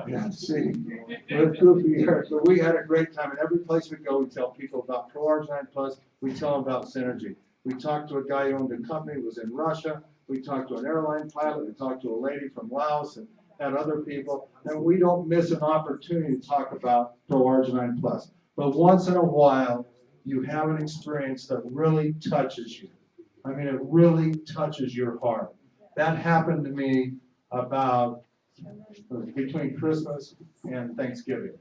Yeah, see, we're goofy here, but we had a great time, and every place we go, we tell people about ProArginine Plus, we tell them about Synergy. We talked to a guy who owned a company, was in Russia, we talked to an airline pilot, we talked to a lady from Laos, and had other people, and we don't miss an opportunity to talk about ProArginine Plus. But once in a while, you have an experience that really touches you. I mean, it really touches your heart. That happened to me about between Christmas and Thanksgiving.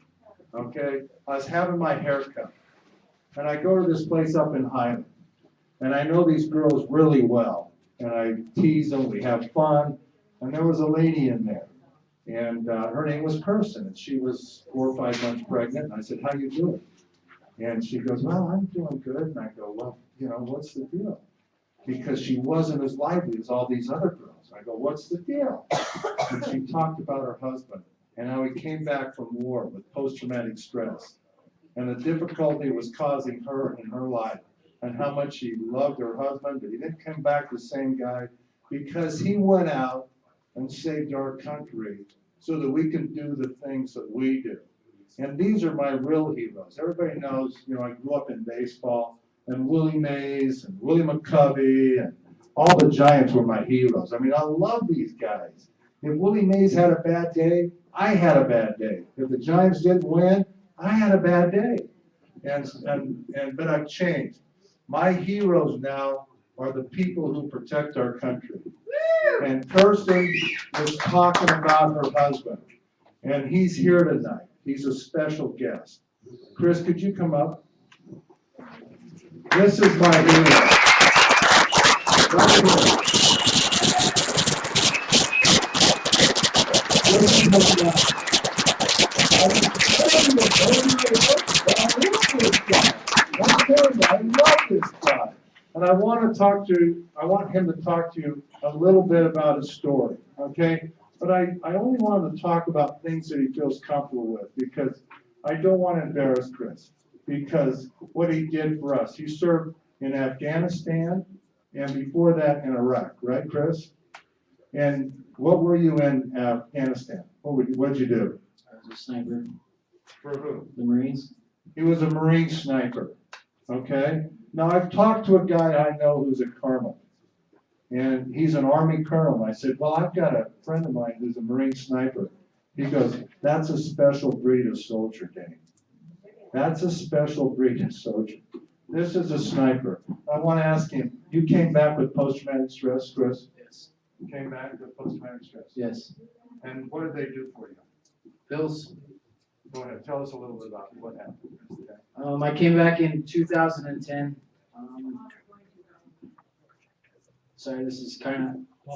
Okay, I was having my hair cut, and I go to this place up in Highland, and I know these girls really well, and I tease them, we have fun, and there was a lady in there, and her name was Kirsten, and she was 4 or 5 months pregnant, and I said, how you doing? And she goes, well, I'm doing good, and I go, well, you know, what's the deal? Because she wasn't as lively as all these other girls. I go, what's the deal? And she talked about her husband and how he came back from war with post-traumatic stress and the difficulty it was causing her in her life and how much she loved her husband, but he didn't come back the same guy because he went out and saved our country so that we can do the things that we do. And these are my real heroes. Everybody knows, you know, I grew up in baseball, and Willie Mays and Willie McCovey and all the Giants were my heroes. I mean, I love these guys. If Willie Mays had a bad day, I had a bad day. If the Giants didn't win, I had a bad day. But I've changed. My heroes now are the people who protect our country. And Kirsten was talking about her husband, and he's here tonight. He's a special guest. Chris, could you come up? This is my hero. Right here. This is my guy. I love this guy. And I want him to talk to you a little bit about his story, okay? But I only wanted to talk about things that he feels comfortable with because I don't want to embarrass Chris. Because what he did for us. He served in Afghanistan and before that in Iraq, right, Chris? And what were you in Afghanistan? What'd you do? I was a sniper. For who? The Marines. He was a Marine sniper, okay? Now, I've talked to a guy I know who's a colonel, and he's an Army colonel. I said, well, I've got a friend of mine who's a Marine sniper. He goes, that's a special breed of soldier, Dane. That's a special breed of soldier. This is a sniper. I want to ask him, you came back with post-traumatic stress, Chris? Yes. You came back with post-traumatic stress? Yes. And what did they do for you? Pills. Go ahead, tell us a little bit about what happened. I came back in 2010. Sorry, this is kind of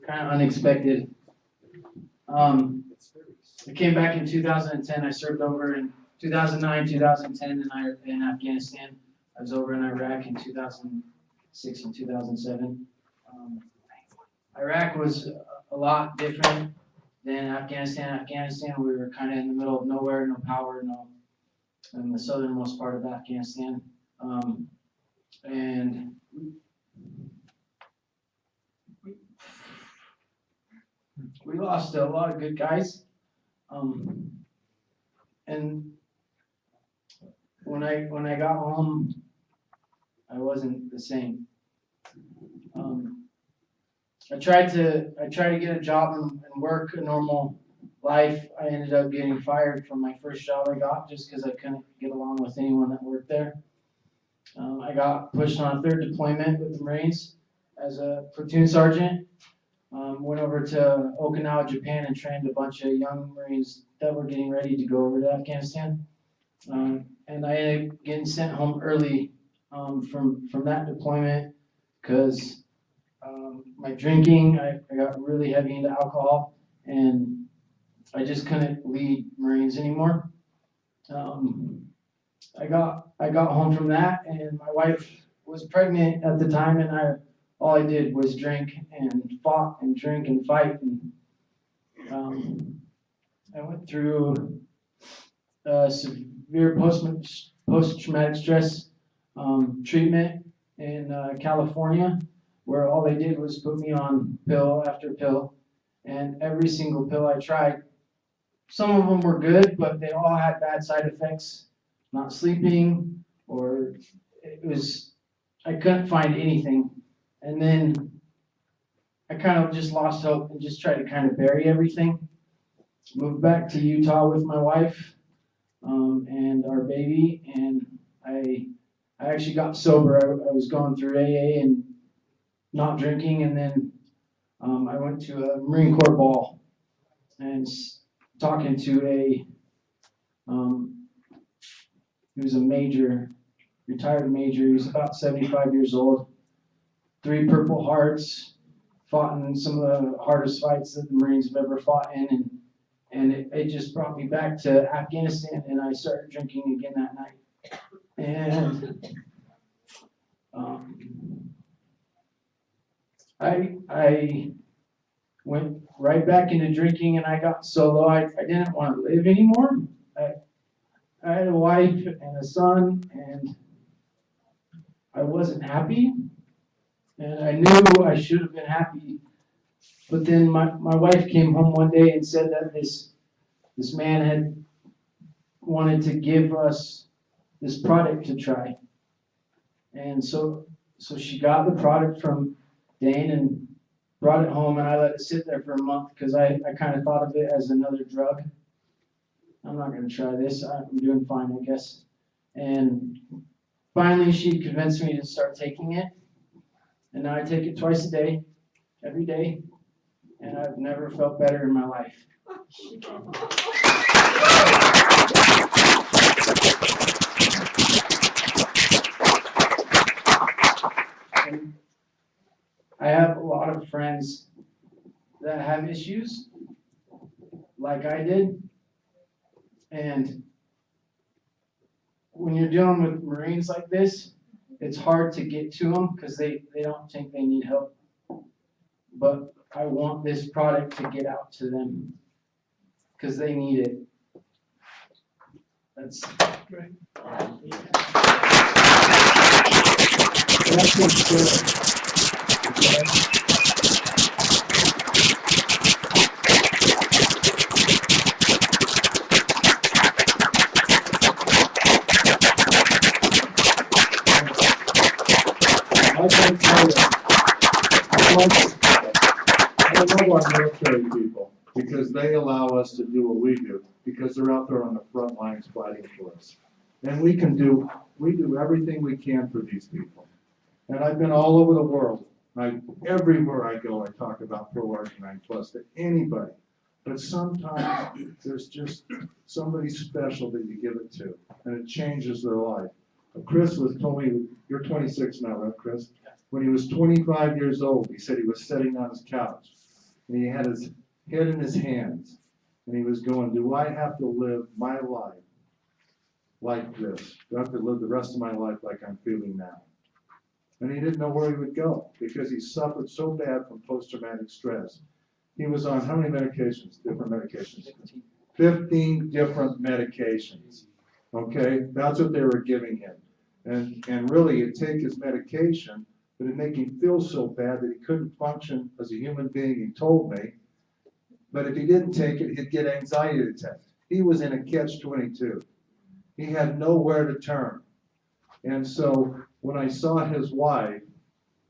unexpected. I came back in 2010. I served over in 2009, 2010 in Afghanistan. I was over in Iraq in 2006 and 2007. Iraq was a lot different than Afghanistan. Afghanistan, we were kind of in the middle of nowhere, no power, in the southernmost part of Afghanistan. And we lost a lot of good guys. And when I got home, I wasn't the same. I tried to get a job and work a normal life. I ended up getting fired from my first job I got just because I couldn't get along with anyone that worked there. I got pushed on a third deployment with the Marines as a platoon sergeant. Went over to Okinawa, Japan, and trained a bunch of young Marines that were getting ready to go over to Afghanistan. And I ended up getting sent home early from that deployment because my drinking, I got really heavy into alcohol, and I just couldn't lead Marines anymore. I got home from that, and my wife was pregnant at the time, and all I did was drink and fought and drink and fight. And I went through severe post-traumatic stress treatment in California, where all they did was put me on pill after pill, and every single pill I tried some of them were good, but they all had bad side effects. Not sleeping, or I couldn't find anything. And then I kind of just lost hope and just tried to kind of bury everything. Moved back to Utah with my wife and our baby, and I actually got sober. I was going through AA and not drinking, and then I went to a Marine Corps ball and talking to he was a major, retired major. He was about 75 years old, 3 Purple Hearts, fought in some of the hardest fights that the Marines have ever fought in, and it just brought me back to Afghanistan, and I started drinking again that night. And I went right back into drinking, and I got so low I didn't want to live anymore. I had a wife and a son, and I wasn't happy, and I knew I should have been happy. But then my wife came home one day and said that this man had wanted to give us this product to try. And so she got the product from Dane and brought it home, and I let it sit there for a month because I kind of thought of it as another drug. I'm not going to try this. I'm doing fine, I guess. And finally, she convinced me to start taking it. And now I take it twice a day, every day. And I've never felt better in my life. And I have a lot of friends that have issues like I did. And when you're dealing with Marines like this, it's hard to get to them because they don't think they need help. But I want this product to get out to them because they need it. That's great. I love our military people because they allow us to do what we do because they're out there on the front lines fighting for us. And we do everything we can for these people. And I've been all over the world. Everywhere I go, I talk about Pro-Arginine Plus to anybody. But sometimes there's just somebody special that you give it to, and it changes their life. Chris told me, you're 26 now, right, Chris? When he was 25 years old, he said he was sitting on his couch, and he had his head in his hands, and he was going, do I have to live my life like this? Do I have to live the rest of my life like I'm feeling now? And he didn't know where he would go because he suffered so bad from post-traumatic stress. He was on how many medications, different medications? 15 different medications, okay? That's what they were giving him. And really, it'd take his medication, but it'd make him feel so bad that he couldn't function as a human being, he told me. But if he didn't take it, he'd get anxiety attacks. He was in a catch-22. He had nowhere to turn. And so when I saw his wife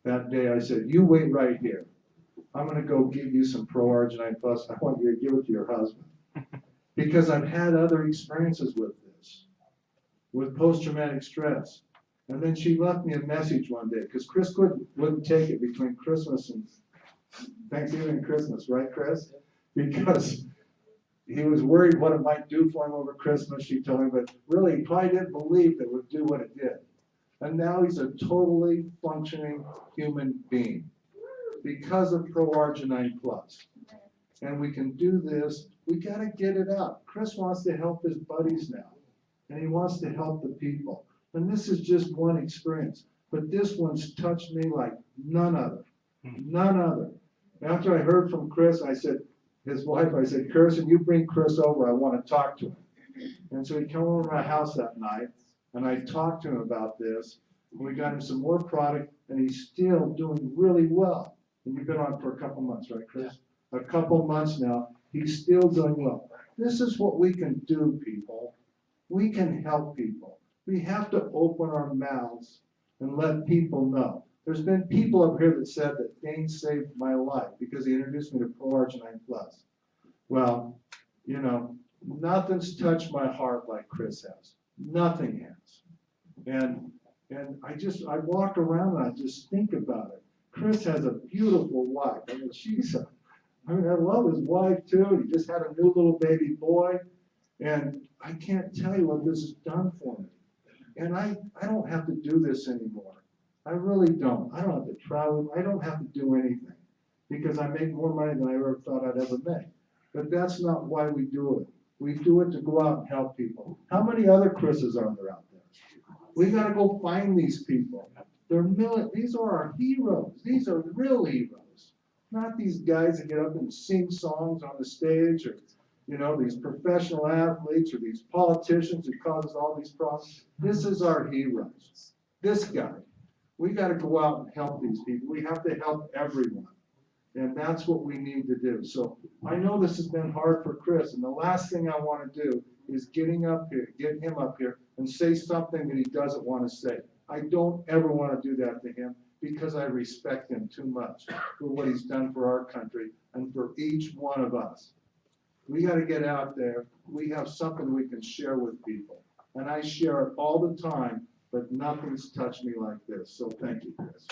that day, I said, you wait right here. I'm going to go give you some Pro-Arginine Plus. I want you to give it to your husband. Because I've had other experiences with this, with post-traumatic stress. And then she left me a message one day, because Chris wouldn't take it between Christmas and Thanksgiving and Christmas, right, Chris? Because he was worried what it might do for him over Christmas, she told me, but really he probably didn't believe it would do what it did. And now he's a totally functioning human being because of Pro-Arginine Plus. And we can do this. We got to get it out. Chris wants to help his buddies now, and he wants to help the people. And this is just one experience, but this one's touched me like none other. None other. After I heard from Chris, I said, his wife, I said, Kirsten, you bring Chris over. I want to talk to him. And so he came over to my house that night, and I talked to him about this. And we got him some more product, and he's still doing really well. And you've been on for a couple months, right, Chris? A couple months now. He's still doing well. This is what we can do, people. We can help people. We have to open our mouths and let people know. There's been people up here that said that Dane saved my life because he introduced me to Pro-Arginine Plus. Well, you know, nothing's touched my heart like Chris has. Nothing has. And I walk around and I just think about it. Chris has a beautiful wife. I mean, I love his wife too. He just had a new little baby boy. And I can't tell you what this has done for me. And I don't have to do this anymore. I really don't. I don't have to travel. I don't have to do anything because I make more money than I ever thought I'd ever make. But that's not why we do it. We do it to go out and help people. How many other Chris's are there out there? We got to go find these people. These are our heroes. These are real heroes. Not these guys that get up and sing songs on the stage, or you know, these professional athletes or these politicians who cause us all these problems. This is our heroes. This guy. We got to go out and help these people. We have to help everyone. And that's what we need to do. So I know this has been hard for Chris, and the last thing I want to do is get him up here and say something that he doesn't want to say. I don't ever want to do that to him because I respect him too much for what he's done for our country and for each one of us. We got to get out there. We have something we can share with people. And I share it all the time, but nothing's touched me like this. So thank you, Chris.